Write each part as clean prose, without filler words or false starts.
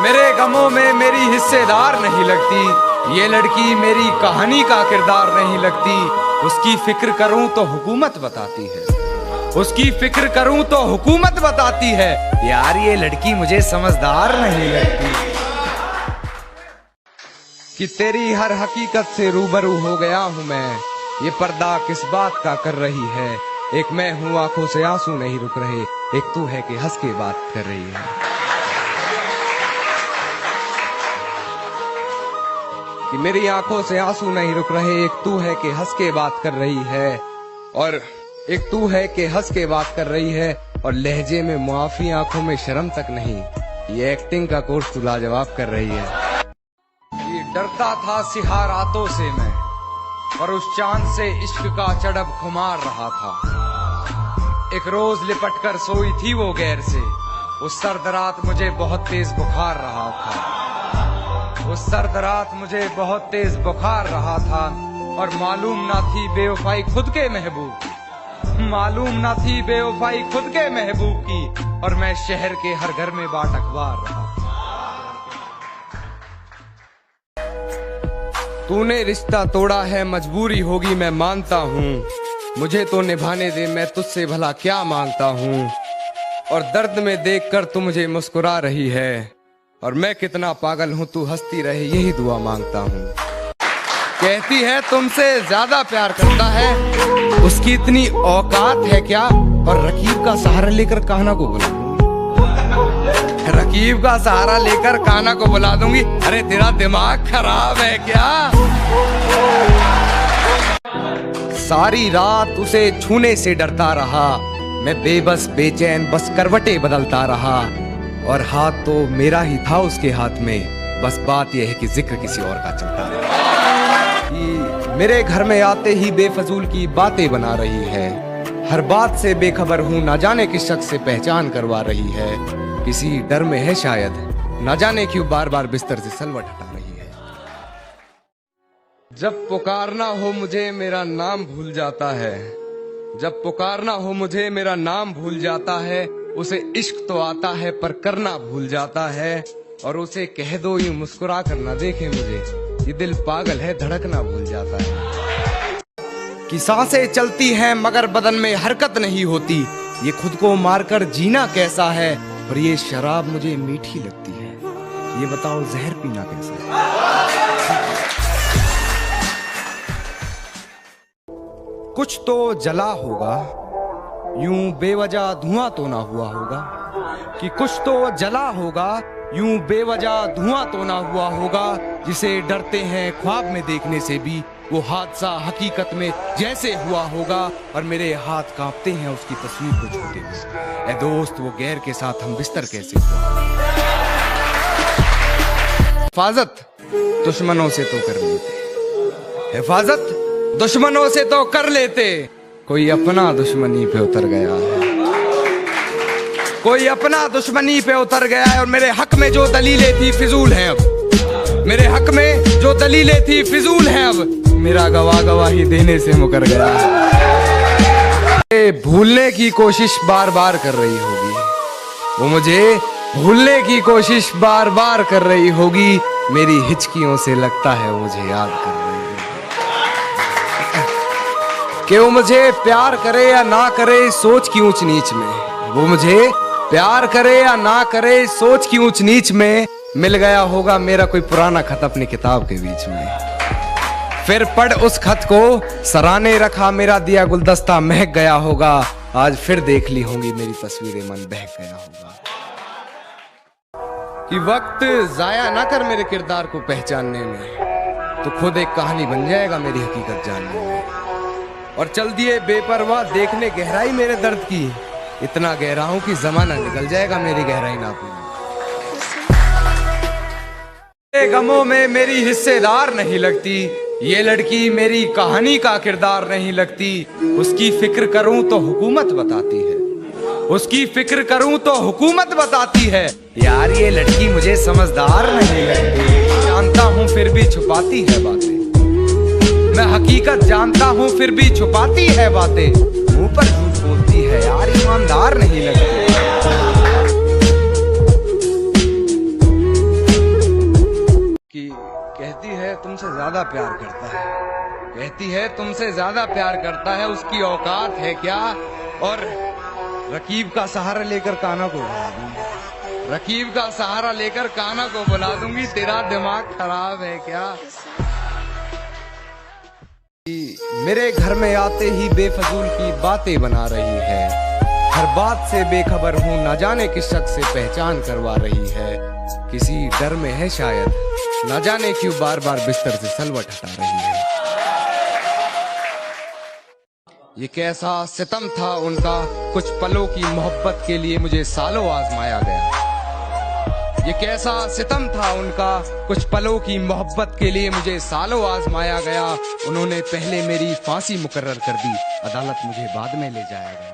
मेरे गमों में मेरी हिस्सेदार नहीं लगती, ये लड़की मेरी कहानी का किरदार नहीं लगती। उसकी फिक्र करूं तो हुकूमत बताती है, उसकी फिक्र करूं तो हुकूमत बताती है। यार ये लड़की मुझे समझदार नहीं लगती। कि तेरी हर हकीकत से रूबरू हो गया हूं मैं, ये पर्दा किस बात का कर रही है। एक मैं हूं आंखों से आंसू नहीं रुक रहे, एक तू है कि हंस के बात कर रही है। कि मेरी आंखों से आंसू नहीं रुक रहे, एक तू है कि हंस के बात कर रही है। और एक तू है कि हंस के बात कर रही है, और लहजे में मुआफी आंखों में शर्म तक नहीं, ये एक्टिंग का कोर्स तू लाजवाब कर रही है। ये डरता था सिहा रातों से मैं, और उस चांद से इश्क का चढ़ब खुमार रहा था। एक रोज लिपट कर सोई थी वो गैर से, उस सर्द रात मुझे बहुत तेज बुखार रहा था। उस सर्द रात मुझे बहुत तेज बुखार रहा था, और मालूम ना थी बेवफाई खुद के महबूब की, मालूम ना थी बेवफाई खुद के महबूब की। और मैं शहर के हर घर में बाट अखबार रहा। तूने रिश्ता तोड़ा है, मजबूरी होगी मैं मानता हूँ, मुझे तो निभाने दे, मैं तुझसे भला क्या मांगता हूँ। और दर्द में देखकर तू मुझे मुस्कुरा रही है, और मैं कितना पागल हूँ तू हंसती रहे, यही दुआ मांगता हूँ। कहती है तुमसे ज्यादा प्यार करता है, उसकी इतनी औकात है क्या। और रकीब का सहारा लेकर कान्हा को बुला दूंगी, रकीब का सहारा लेकर कान्हा को बुला दूंगी। अरे तेरा दिमाग खराब है क्या। सारी रात उसे छूने से डरता रहा, मैं बेबस बेचैन बस करवटें बदलता रहा। और हाथ तो मेरा ही था उसके हाथ में, बस बात यह है कि जिक्र किसी और का चलता रहा। कि मेरे घर में आते ही बेफजूल की बातें बना रही है, हर बात से बेखबर हूँ, ना जाने किस शख्स से पहचान करवा रही है। किसी डर में है शायद, ना जाने क्यों बार बार बिस्तर से सलवट हटा रही है। जब पुकारना हो मुझे मेरा नाम भूल जाता है, जब पुकारना हो मुझे मेरा नाम भूल जाता है। उसे इश्क तो आता है पर करना भूल जाता है, और उसे कह दो यूं मुस्कुरा कर ना देखे मुझे, ये दिल पागल है धड़कना भूल जाता है। कि सांसें चलती हैं मगर बदन में हरकत नहीं होती, ये खुद को मारकर जीना कैसा है। और ये शराब मुझे मीठी लगती है, ये बताओ जहर पीना कैसा है। कुछ तो जला होगा, यूं बेवजह धुआं तो ना हुआ होगा। कि कुछ तो जला होगा, यूं बेवजह धुआं तो ना हुआ होगा। जिसे डरते हैं ख्वाब में देखने से भी, वो हादसा हकीकत में जैसे हुआ होगा। और मेरे हाथ कांपते हैं उसकी तस्वीर को छूते हुए। ऐ दोस्त वो गैर के साथ हम बिस्तर कैसे हुआ। हिफाजत दुश्मनों से तो कर लेते, हिफाजत दुश्मनों से तो कर लेते, कोई अपना दुश्मनी पे उतर गया है, कोई अपना दुश्मनी पे उतर गया है। और मेरे हक में जो दलीलें थी फिजूल हैं अब, मेरे हक में जो दलीलें थी फिजूल हैं अब। मेरा गवाह गवाही देने से मुकर गया है। भूलने की कोशिश बार बार कर रही होगी, वो मुझे भूलने की कोशिश बार बार कर रही होगी। मेरी हिचकियों से लगता है वो मुझे याद कर रही होगी। कि वो मुझे प्यार करे या ना करे सोच की ऊंच नीच में, वो मुझे प्यार करे या ना करे सोच की ऊंच नीच में। मिल गया होगा मेरा कोई पुराना खत अपनी किताब के बीच में, फिर पढ़ उस खत को सराहने रखा मेरा दिया गुलदस्ता महक गया होगा। आज फिर देख ली होंगी मेरी तस्वीरें, मन बहक गया होगा। कि वक्त जाया ना कर मेरे किरदार को पहचानने में, तो खुद एक कहानी बन जाएगा मेरी हकीकत जानने में। और चल दिए बेपरवाह देखने गहराई मेरे दर्द की, इतना गहरा हूं कि जमाना निकल जाएगा मेरी गहराई नापने। गमों में मेरी हिस्सेदार नहीं लगती, ये लड़की मेरी कहानी का किरदार नहीं लगती। उसकी फिक्र करूं तो हुकूमत बताती है, उसकी फिक्र करूं तो हुकूमत बताती है। यार ये लड़की मुझे समझदार नहीं लगती, जानता हूं फिर भी छुपाती है बातें, मैं हकीकत जानता हूं फिर भी छुपाती है बातें। मुंह पर झूठ बोलती है यार, ईमानदार नहीं लगती। कहती है तुमसे ज्यादा प्यार करता है, कहती है तुमसे ज्यादा प्यार करता है, उसकी औकात है क्या? और रकीब का सहारा लेकर कान्हा को बुला दूंगी, रकीब का सहारा लेकर कान्हा को बुला दूंगी, तेरा दिमाग खराब है क्या? मेरे घर में आते ही बेफजूल की बातें बना रही है, हर बात से बेखबर हूँ, न जाने किस शख्स से पहचान करवा रही है, किसी डर में है शायद, न जाने क्यों बार बार बिस्तर से सलवट हटा रही है। ये कैसा सितम था उनका, कुछ पलों की मोहब्बत के लिए मुझे सालों आजमाया गया। ये कैसा सितम था उनका, कुछ पलों की मोहब्बत के लिए मुझे सालों आजमाया गया। उन्होंने पहले मेरी फांसी मुकर्रर कर दी, अदालत मुझे बाद में ले जाया गया।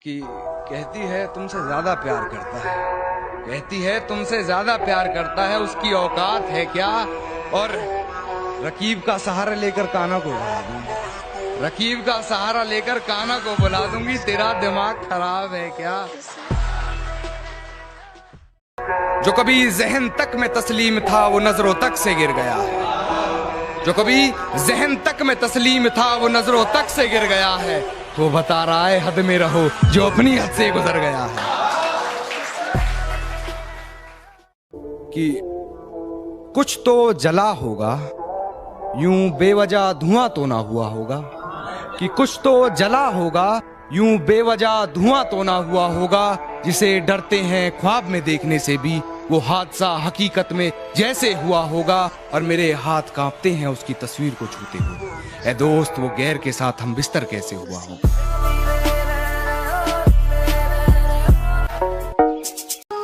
कि कहती है तुमसे ज्यादा प्यार करता है, कहती है तुमसे ज्यादा प्यार करता है, उसकी औकात है क्या? और रकीब का सहारा लेकर कान्हा को बुला दूंगी, रकीब का सहारा लेकर कान्हा को बुला दूंगी, तेरा दिमाग खराब है क्या? जो कभी जहन तक में तस्लीम था वो नजरों तक से गिर गया है, जो कभी जहन तक में तस्लीम था वो नजरों तक से गिर गया है। वो बता रहा है हद में रहो जो अपनी हद से गुजर गया है। कि कुछ तो जला होगा, यूं बेवजह धुआं तो ना हुआ होगा, कि कुछ तो जला होगा, यूं बेवजह धुआं तो ना हुआ होगा, जिसे डरते हैं ख्वाब में देखने से भी वो हादसा हकीकत में जैसे हुआ होगा, और मेरे हाथ कांपते हैं उसकी तस्वीर को छूते हुए। ऐ दोस्त वो गैर के साथ हम बिस्तर कैसे हुआ होगा।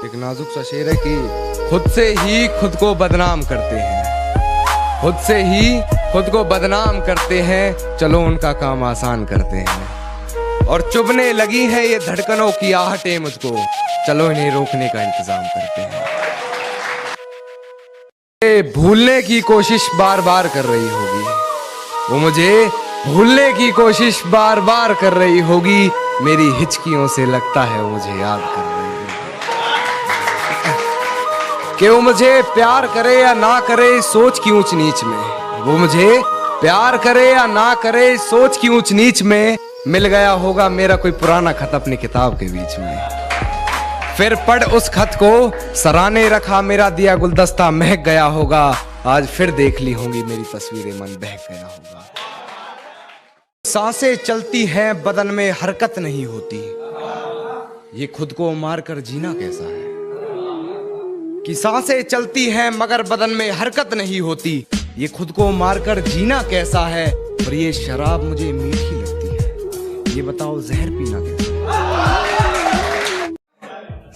एक नाजुक सा शेर है कि खुद से ही खुद को बदनाम करते हैं, खुद से ही खुद को बदनाम करते हैं, चलो उनका काम आसान करते हैं। और चुभने लगी है ये धड़कनों की आहटें मुझको, चलो इन्हें रोकने का इंतजाम करते हैं। भूलने की कोशिश बार बार कर रही होगी, वो मुझे भूलने की कोशिश बार बार कर रही होगी, मेरी हिचकियों से लगता है वो मुझे याद कर रही होगी। कि वो मुझे प्यार करे या ना करे सोच की ऊंच नीच में, वो मुझे प्यार करे या ना करे सोच की ऊंच नीच में, मिल गया होगा मेरा कोई पुराना खत अपनी किताब के बीच में। फिर पढ़ उस खत को सराहने रखा मेरा दिया गुलदस्ता महक गया होगा, आज फिर देख ली होंगी मेरी तस्वीरें मन बहक गया होगा। सांसें चलती हैं बदन में हरकत नहीं होती, ये खुद को मारकर जीना कैसा है। कि सांसें चलती हैं मगर बदन में हरकत नहीं होती, ये खुद को मारकर जीना कैसा है। और ये शराब मुझे मीठी लगती है, ये बताओ जहर पीना कैसा है।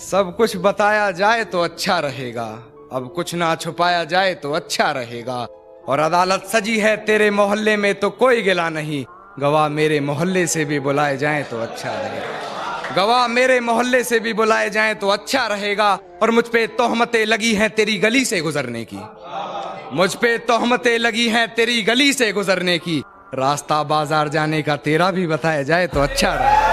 सब कुछ बताया जाए तो अच्छा रहेगा, अब कुछ ना छुपाया जाए तो अच्छा रहेगा। और अदालत सजी है तेरे मोहल्ले में तो कोई गिला नहीं, गवाह मेरे मोहल्ले से भी बुलाए जाएं तो अच्छा रहेगा, गवाह मेरे मोहल्ले से भी बुलाए जाएं तो अच्छा रहेगा। और मुझ पे तोहमतें लगी हैं तेरी गली से गुजरने की, मुझ पे तोहमतें लगी हैं तेरी गली से गुजरने की, रास्ता बाजार जाने का तेरा भी बताया जाए तो अच्छा रहेगा।